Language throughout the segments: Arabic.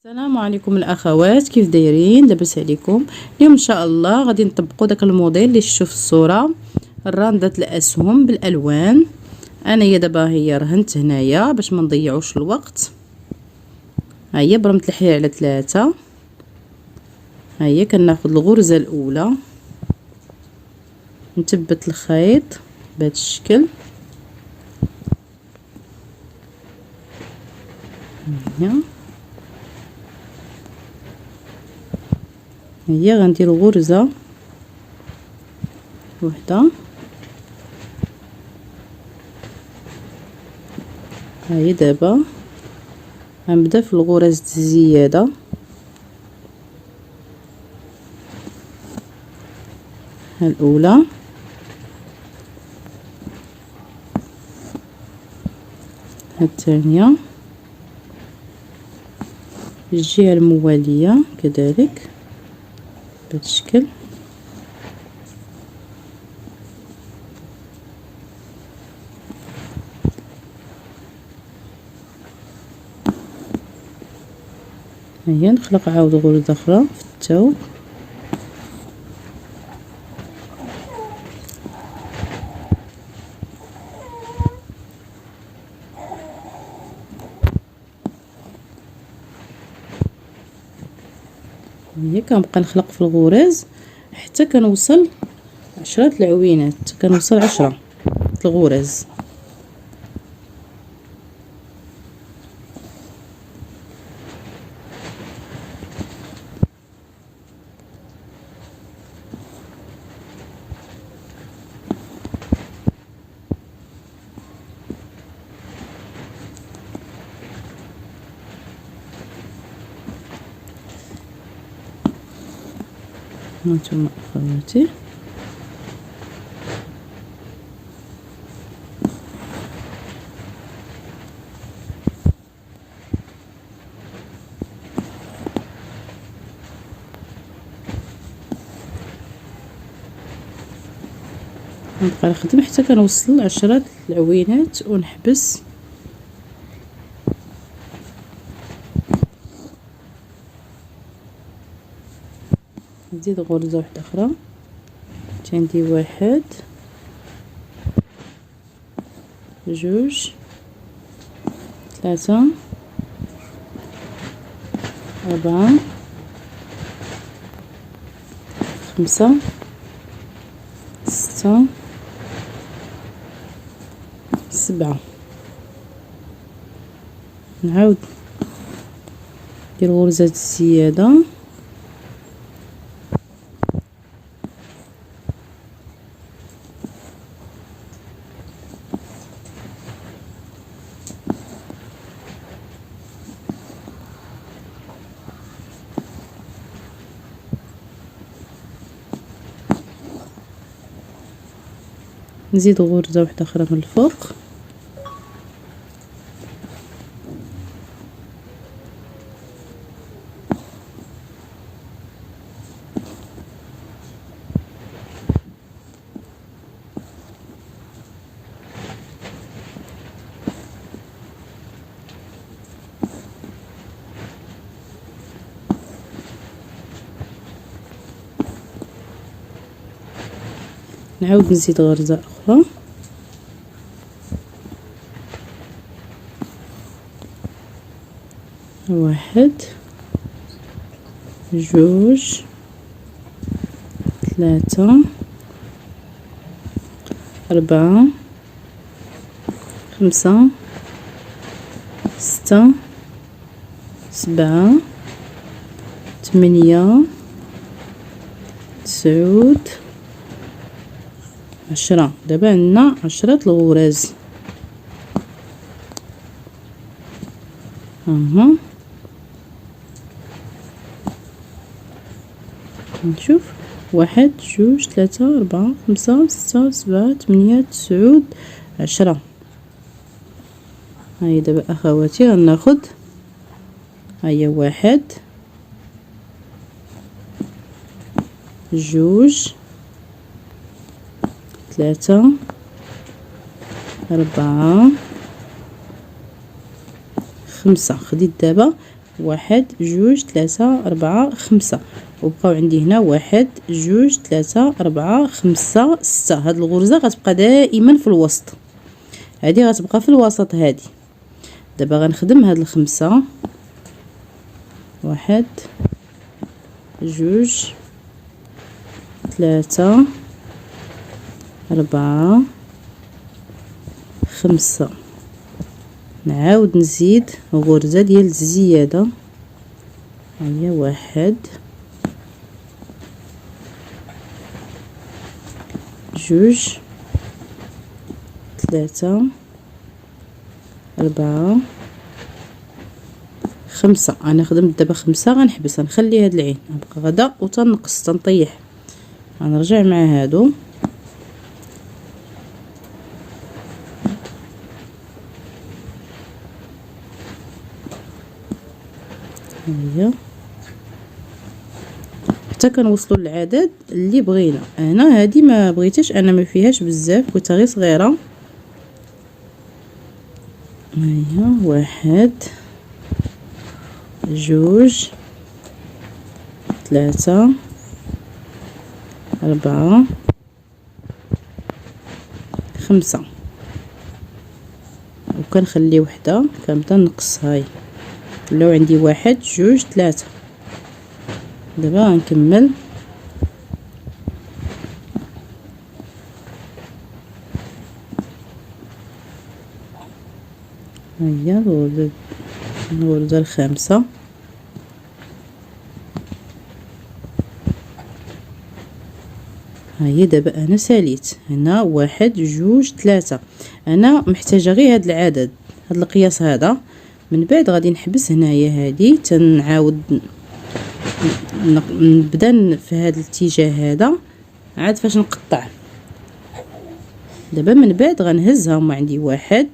السلام عليكم الاخوات، كيف دايرين؟ لاباس عليكم؟ اليوم ان شاء الله غادي نطبقوا داك الموديل اللي شفتوا في الصوره، الراندة الاسهم بالالوان. انايا دابا هي رهنت هنايا باش ما نضيعوش الوقت. ها هي برمت الحرير على 3. ها هي كناخذ الغرزه الاولى، نثبت الخيط بهذا الشكل. هي غندير غرزه وحده. ها هي دابا غنبدا في الغرز الزياده. ها الاولى، ها الثانيه، الجهه المواليه كذلك بهذا الشكل. هيا نخلق عاود غرزه اخرى في الثوب. هي كنبقى نخلق في الغرز حتى كنوصل 10 العوينات، كنوصل 10 الغرز. هانتوما اخواتي نبقى نخدم حتى كنوصل 10 العوينات ونحبس. نزيد غرزه واحده اخرى، عندي 1 2 3 4 5 6 7. نعاود ندير غرزة الزيادة. نزيد غرزة واحدة أخرى من الفوق. نعاود نزيد غرزة أخرى. واحد 2 3 4 5 6 7 8 9 10. دابا عندنا 10 الغرز. نشوف 1 2 3 4 5 6 7 8 9 10. هاي دابا اخواتي غناخد هيا 1 2 3 4 5. خديت دابا 1 2 3 4 5 وبقاو عندي هنا 1 2 3 4 5 6. هاد الغرزة غتبقى دائما في الوسط، هادي غتبقى في الوسط هادي. دابا غنخدم هاد الخمسة، 1 2 3 4 5. نعاود نزيد غرزة ديال الزيادة، هي 1 2 3 4 5. انا خدمت دابا 5، غنحبس غنخلي هاد العين نبقى غدا وتنقص تنطيح، غنرجع مع هادو هي حتى كنوصلوا للعدد اللي بغينا. هنا هادي ما بغيتش انا ما فيهاش بزاف، بغيتها غير صغيره. هي 1 2 3 4 5 وكنخلي وحده كنبدا نقص. هاي ولاو عندي 1 2 3. دابا غنكمل هي الغرزة الخامسة. هاهي دابا انا ساليت هنا 1 2 3. انا محتاجه غير هاد العدد، هاد القياس هذا. من بعد غادي نحبس هنايا هادي تنعاود نبدا في هذا الاتجاه هذا عاد فاش نقطع. دابا من بعد غنهزها، هما عندي 1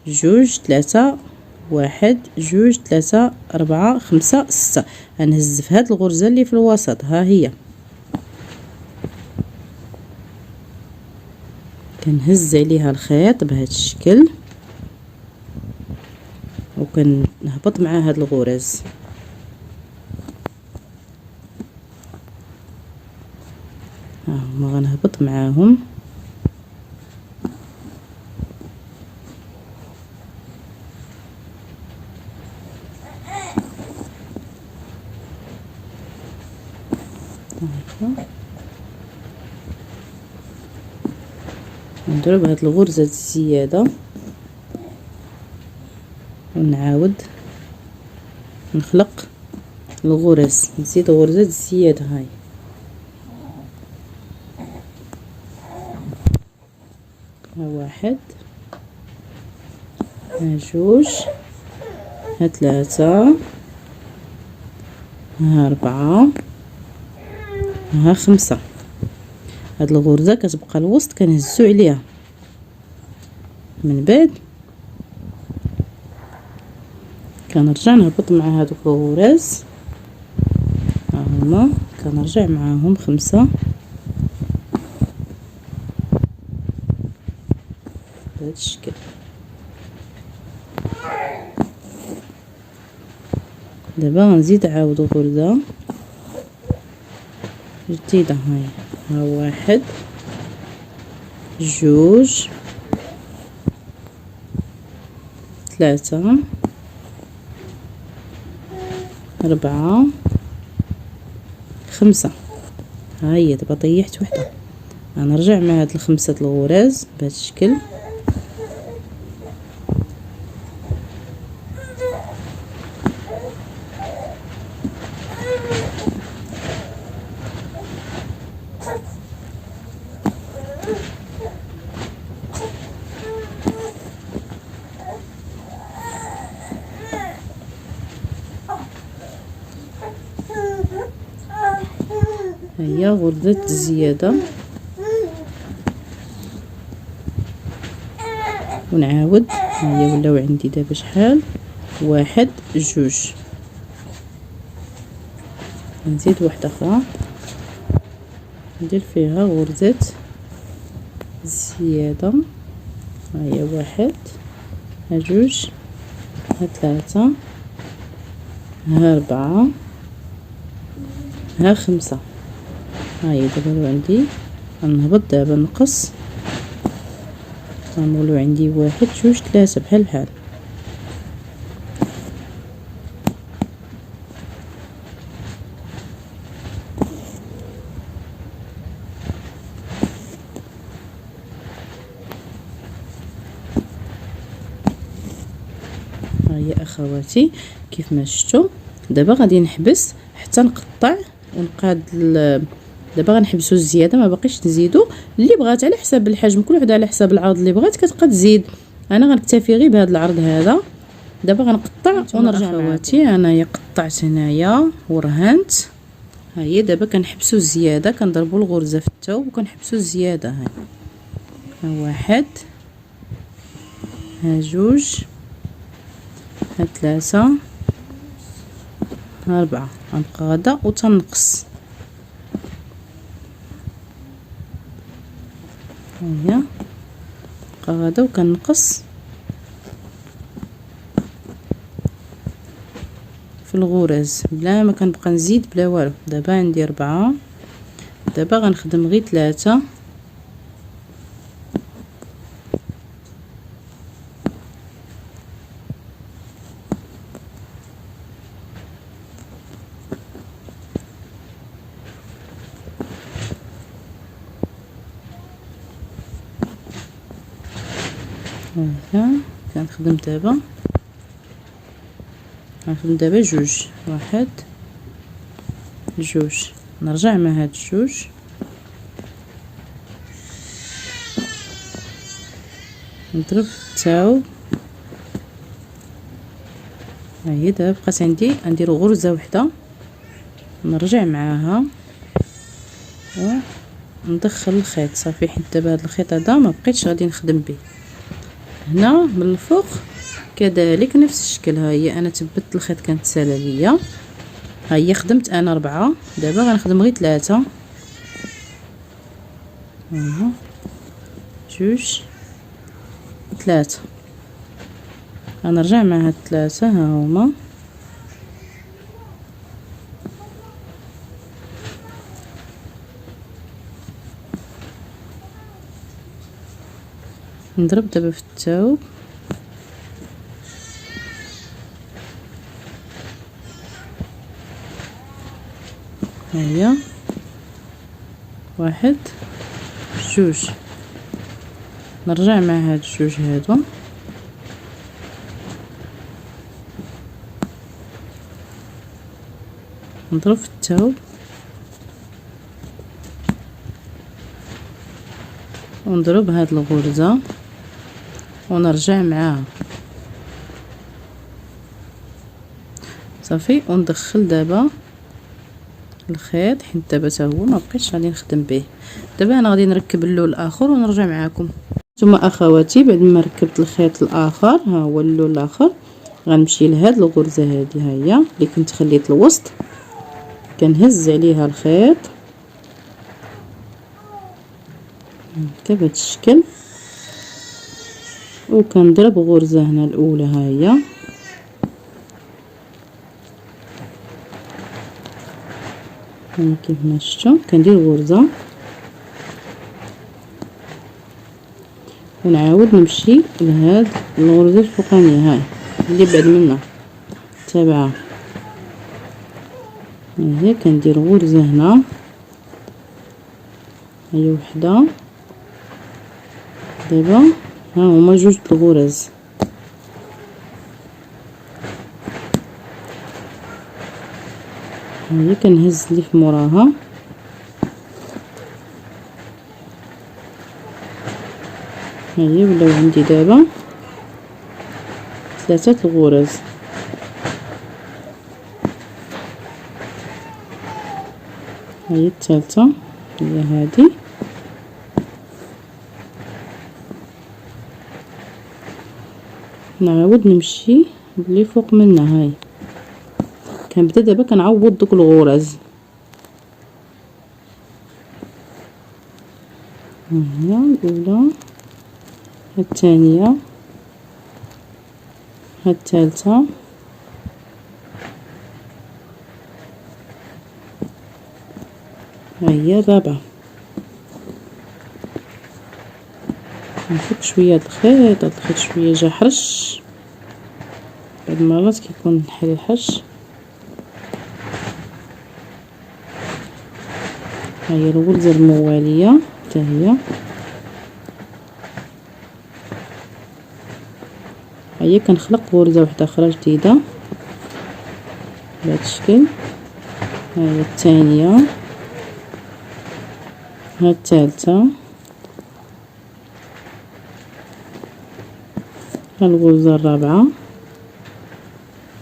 2 3 1 2 3 4 5 6. غنهز في هاد الغرزه اللي في الوسط، ها هي كنهز عليها الخيط بهذا الشكل وكنهبط مع هاد الغرز. ها هما غنهبط معاهم نضرب هاد الغرزة الزيادة ونعاود نخلق الغرز، نزيد غرزة الزيادة. هاي ها 1 ها 2 ها 3 ها 4 ها 5. هاد الغرزة كتبقى الوسط كنهزو عليها. من بعد كنرجع نهبط مع هادوك الغرز، ها هما كنرجع معاهم 5 بهذا الشكل. دابا غنزيد عاود غرزة جديدة. هاي ها 1 2 3 4 5. ها هي دابا طيحت وحده، غنرجع مع هاد الخمسة الغرز بهذا الشكل. هي غرزة الزيادة ونعاود. هي ولاو عندي دابا شحال 1 2. نزيد واحدة اخرى ندير فيها غرزة الزيادة. ها هي 1 ها 2 ها 3 ها 4، ها 5. هاهي دابا عندي غنهبط دابا نقص، غنولو عندي 1 2 3 بحال بحال. هيا اخواتي كيف ما شفتوا. دابا غادي نحبس حتى نقطع ونقاد دابا غنحبسو الزياده، ما باقيش نزيدو. اللي بغات على حساب الحجم، كل وحده على حساب العرض اللي بغات كتبقى تزيد. انا غنكتفي غير بهذا العرض هذا. دابا غنقطع ونرجع اخواتي. انايا قطعت هنايا ورهنت. ها هي دابا كنحبسو الزياده، كنضربو الغرزه في الثوب وكنحبسو الزياده. ها 1 ها 2 ها 3 ها 4. غنبقى غدا وتنقص. هيا بقى غدا وكنقص في الغرز بلا ما كنبقى نزيد بلا والو. دابا عندي 4، دابا غنخدم غير 3. هكا كنخدم دابا، غنخدم دابا 2 1 2. نرجع مع هاد 2 نضرب التاو. ها هي دابا بقات عندي ندير غرزه وحده، نرجع معاها وندخل الخيط صافي. حيت دابا هاد الخيط هذا ما بقيتش غادي نخدم به. هنا من الفوق كذلك نفس الشكل. ها هي انا تبت الخيط كانت ساله ليا. ها هي خدمت انا 4، دابا غنخدم غير 3. ها 2 3. غنرجع مع هاد 3 ها هما، نضرب دابا في الثوب. هيا 1 2. نرجع مع هاد 2 هادو، نضرب في الثوب ونضرب هاد الغرزه ونرجع معاها صافي. وندخل دابا الخيط حيت دابا حتى هو ما بقيتش غادي نخدم به. دابا انا غادي نركب اللون الاخر ونرجع معاكم. ثم اخواتي بعد ما ركبت الخيط الاخر، ها هو اللون الاخر، غنمشي لهاد الغرزه هذه. ها هي اللي كنت خليت الوسط، كنهز عليها الخيط هكا بهذا الشكل، وكنضرب غرزه هنا الاولى. ها هي كيف ما شفتوا كندير غرزه ونعاود نمشي لهاد الغرزه الفوقانيه. هاي اللي بعد منها تابعه. هي كندير غرزه هنا، هي وحده. دابا ها هما 2 الغرز. هي كنهز اللي في موراها. هي ولاو عندي دابا 3 الغرز. هي الثالثه هي هذه. نعاود نمشي اللي فوق منها. هاي كنبدا دابا كنعوض دوك الغرز. هي الاولى، الثانيه، الثالثه، ها هي الرابعة. نفك شويه هاد الخيط، هاد الخيط شويه جا حرش، بعض المرات كيكون الحرير حرش. ها هي الغرزه المواليه حتى هي، ها هي كنخلق غرزه واحده اخرى جديده بهذا الشكل. ها هي الثانيه، ها الثالثه، ها الغرزه الرابعه،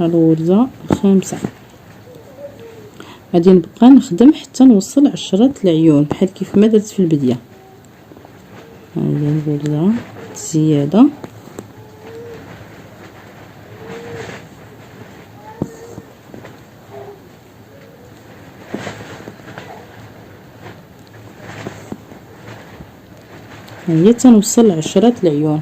ها الغرزه الخامسه. غادي نبقى نخدم حتى نوصل 10 العيون بحال كيف ما درت في البدايه. ها هي الغرزه الزياده، ها هي تنوصل 10 العيون.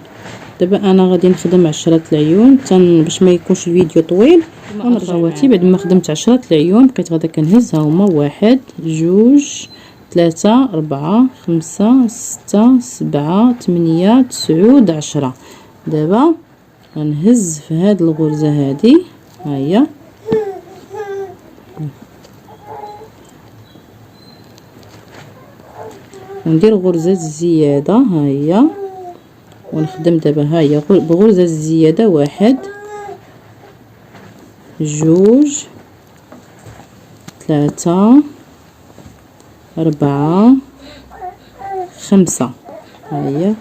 دابا انا غادي نخدم 10 العيون باش ما يكونش الفيديو طويل، ونرجع واتي بعد ما خدمت 10 العيون. بقيت غادا كنهز، ها هما 1 2 3 4 5 6 7 8 9 10. دابا غنهز في هاد الغرزه هادي، ها هي وندير غرزه زياده، ها هي ونخدم دابا. ها هي بغرزه الزياده 1 2 3 4 5. ها هي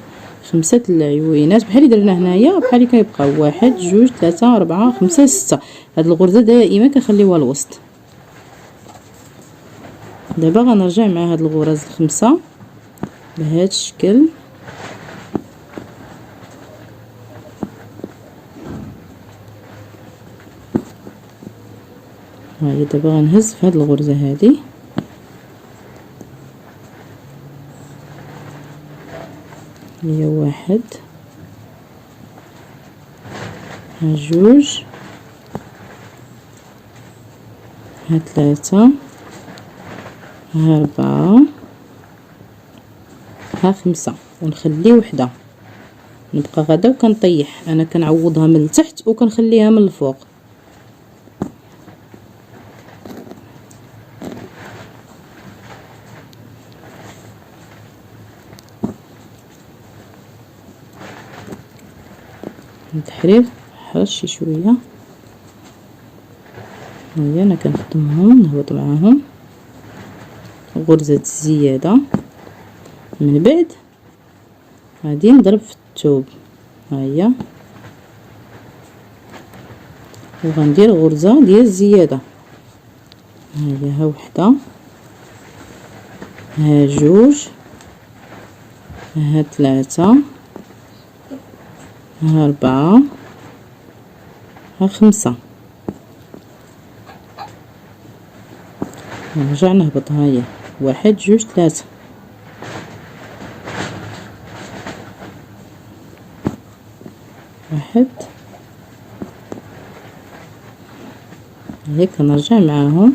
5 العوينات بحال اللي درنا هنايا، بحال اللي كيبقاو 1 2 3 4 5 6. هاد الغرزه دائما كنخليوها الوسط. دابا غنرجع مع هاد الغرز الخمسه بهذا الشكل. ها هي دابا غنهز في هاد الغرزه هادي، هي 1 ها 2 ها 3 ها 4 ها 5 ونخلي وحده. نبقى غدا وكنطيح، انا كنعوضها من التحت وكنخليها من الفوق. التحرير حرش شويه، هي انا كنخدمهم نهبط معاهم غرزه الزياده. من بعد غادي نضرب في الثوب، ها هي وغندير غرزه ديال الزياده. ها هي ها وحده ها 2 ها 3 ها 4 ها 5. نرجع نهبط، ها هي 1 2 3 1. هيك كنرجع معاهم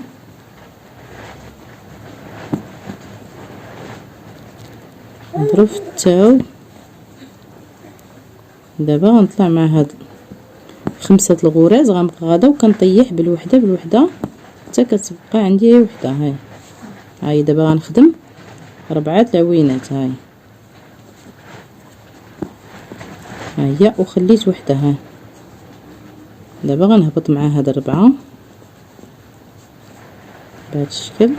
نضرب في التاو. دابا غنطلع مع هاد 5 الغراز، غنبقى غادا وكنطيح بالوحده بالوحده حتى كتبقى عندي وحده. هاي دابا غنخدم 4 العوينات، هاي هي وخليت وحده. ها دابا غنهبط مع هاد 4 بهذا الشكل.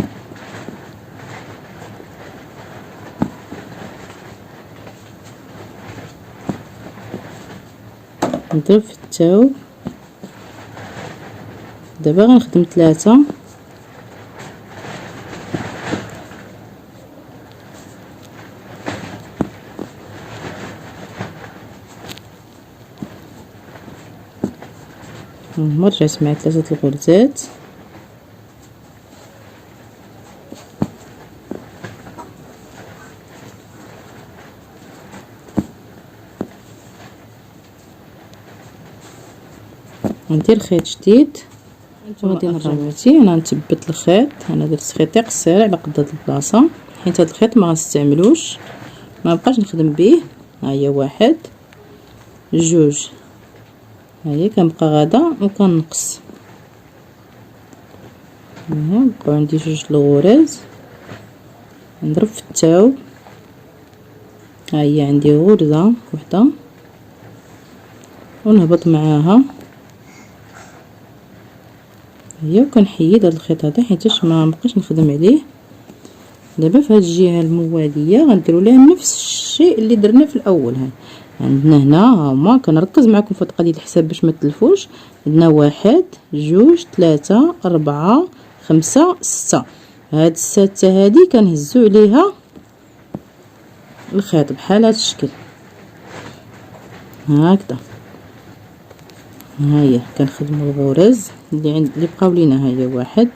نضرب في التاو. دابا غنخدم 3 رجعت مع 3 الغرزات. ندير خيط جديد، غادي نرجع خواتي. انا نثبت الخيط، انا درت خيطي قصير على قد هاد البلاصه حيت هاد الخيط ما غنستعملوش، ما بقاش نخدم به. ها هي واحد جوج، ها هي كنبقى غادا وكنقص. بقاو عندي جوج الغرز، نضرب في التاوب. ها هي عندي غرزه وحده ونهبط معاها هي، وكنحيد هاد الخيط هذا حيتاش ما بقاش نخدم عليه. دابا في هاد الجهه المواليه غنديروا لها نفس الشيء اللي درنا في الاول. ها عندنا هنا هما، كنركز معكم في هاد القضيه الحساب باش ما تلفوش. عندنا واحد جوج ثلاثة أربعة خمسة ستة. هاد الستة هادي كنهزو عليها الخيط بحال هاد الشكل هكذا. ها هي كنخدموا الغرز اللي بقاو لينا. ها هي واحد،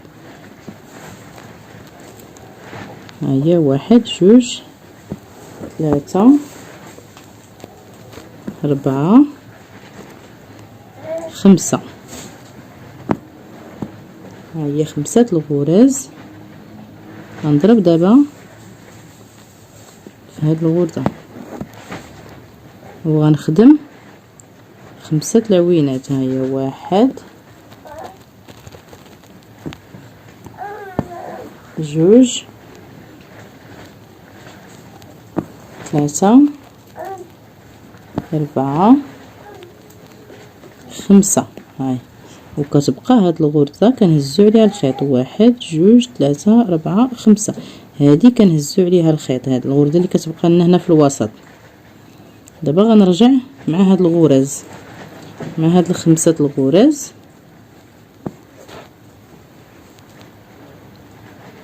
ها هي واحد جوج ثلاثة أربعة خمسة. ها هي خمسة الغرز. غنضرب دابا في هاد الغرزة وغنخدم خمسة العوينات. ها هي واحد جوج ثلاثة أربعة خمسة. هاي وكتبقى هاد الغرزة كنهزو عليها الخيط. واحد جوج ثلاثة أربعة خمسة، هادي كنهزو عليها الخيط. هاد الغرزة اللي كتبقى لنا هنا في الوسط. دابا غنرجع مع هاد الغرز، مع هاد الخمسة الغرز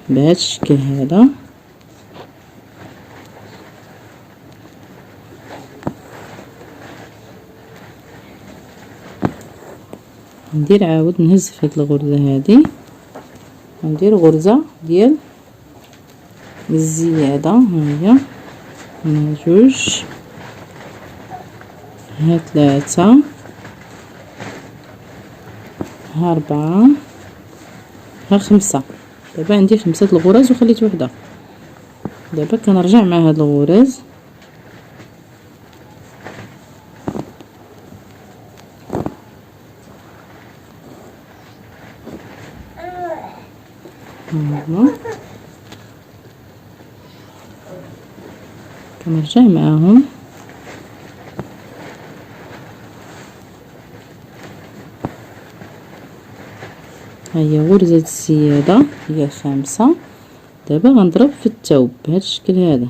بهذا الشكل هذا. ندير عاود نهز في هاد الغرزة هادي وندير غرزة ديال الزيادة. ها هي هنا جوج، ها ثلاثة، ها أربعة، ها خمسة. دابا عندي خمسة الغرز وخليت وحدة. دابا كنرجع مع هاد الغرز كنرجع معاهم. ها هي غرزة الزيادة هي خامسة. دابا غنضرب في الثوب بهذا الشكل هذا.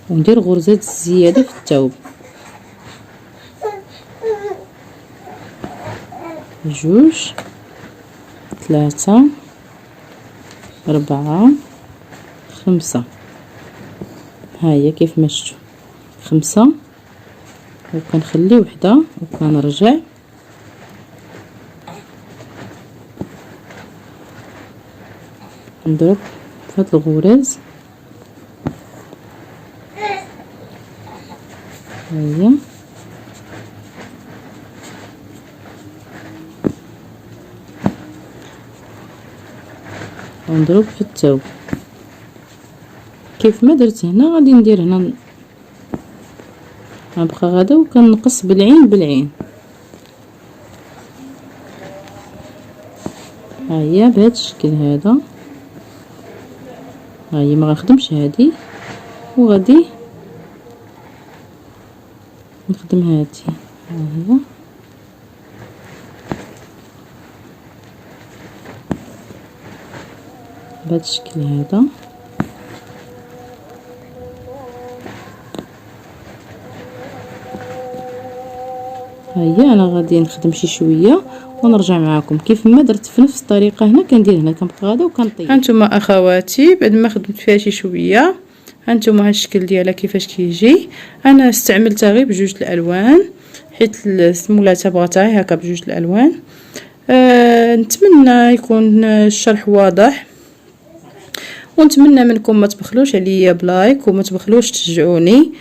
وندير غرزة الزيادة في الثوب. جوج ثلاثة أربعة خمسة. ها هي كيف ما شفتوا خمسة، وكنخلي وحدة وكنرجع نضرب في هاد الغرز. ها هي ونضرب في الثوب كيف ما درت هنا. غادي ندير هنا، غنبقى غادا وكنقص بالعين بالعين. ها هي بهذا الشكل هذا. ها هي ما غنخدمش هادي وغادي نخدم هادي. ها هي بهذا الشكل هذا. ها هي انا غادي نخدم شي شويه ونرجع معكم. كيف ما درت في نفس الطريقه هنا كندير هنا، كنبقى غادا وكنطيب. هانتوما اخواتي بعد ما خدمت فيها شي شويه، هانتوما هاد الشكل ديالها كيفاش كيجي. انا استعملتها غير بجوج الالوان حيت مولاتها بغاتها هكا بجوج الالوان. نتمنى يكون الشرح واضح، ونتمنى منكم ما تبخلوش عليا بلايك وما تبخلوش تشجعوني.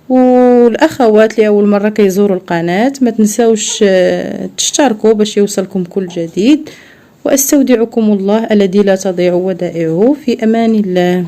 والاخوات اللي اول مره كيزوروا القناه ما تنساوش تشتركوا باش يوصلكم كل جديد. واستودعكم الله الذي لا تضيع ودائعه. في امان الله.